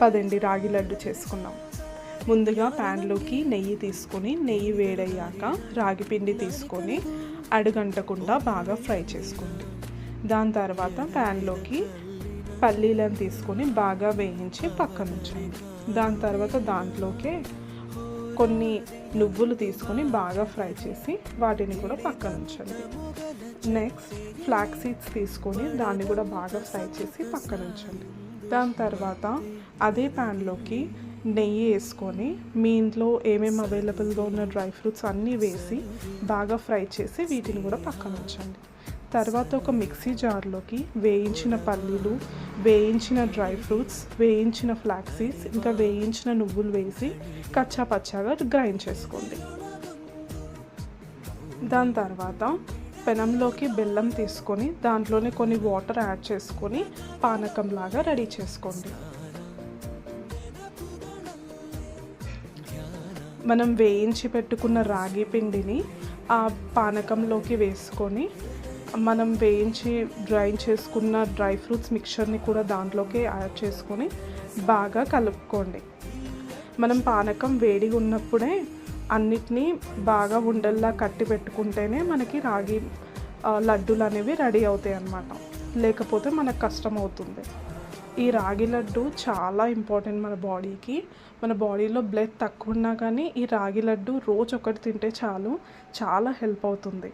పదండి రాగి లడ్డు చేసుకుందాం. ముందుగా ప్యాన్లోకి నెయ్యి తీసుకొని, నెయ్యి వేడయ్యాక రాగి పిండి తీసుకొని అడుగంటకుండా బాగా ఫ్రై చేసుకోండి. దాని తర్వాత ప్యాన్లోకి పల్లీలను తీసుకొని బాగా వేయించి పక్కన ఉంచండి. దాని తర్వాత దాంట్లోకి కొన్ని నువ్వులు తీసుకొని బాగా ఫ్రై చేసి వాటిని కూడా పక్కన ఉంచండి. నెక్స్ట్ ఫ్లాక్స్ సీడ్స్ తీసుకొని దాన్ని కూడా బాగా ఫ్రై చేసి పక్కన ఉంచండి. దాని తర్వాత అదే ప్యాన్లోకి నెయ్యి వేసుకొని మీ ఇంట్లో ఏమేమి అవైలబుల్గా ఉన్న డ్రై ఫ్రూట్స్ అన్నీ వేసి బాగా ఫ్రై చేసి వీటిని కూడా పక్కన ఉంచండి. తర్వాత ఒక మిక్సీ జార్లోకి వేయించిన పల్లీలు, వేయించిన డ్రై ఫ్రూట్స్, వేయించిన ఫ్లాక్స్ సీడ్స్, ఇంకా వేయించిన నువ్వులు వేసి కచ్చా పచ్చాగా గ్రైండ్ చేసుకోండి. దాని తర్వాత పెనంలోకి బెల్లం తీసుకొని దాంట్లోనే కొన్ని వాటర్ యాడ్ చేసుకొని పానకంలాగా రెడీ చేసుకోండి. మనం వేయించి పెట్టుకున్న రాగి పిండిని ఆ పానకంలోకి వేసుకొని మనం వేయించి గ్రైండ్ చేసుకున్న డ్రై ఫ్రూట్స్ మిక్చర్ని కూడా దాంట్లోకి యాడ్ చేసుకొని బాగా కలుపుకోండి. మనం పానకం వేడిగా ఉన్నప్పుడే అన్నిటినీ బాగా ఉండల్లా కట్టి పెట్టుకుంటేనే మనకి రాగి లడ్డూలు అనేవి రెడీ అవుతాయి అన్నమాట. లేకపోతే మనకు కష్టం అవుతుంది. ఈ రాగి లడ్డు చాలా ఇంపార్టెంట్ మన బాడీకి. మన బాడీలో బ్లడ్ తక్కువ ఉన్నా కానీ ఈ రాగి లడ్డు రోజు ఒకటి తింటే చాలు, చాలా హెల్ప్ అవుతుంది.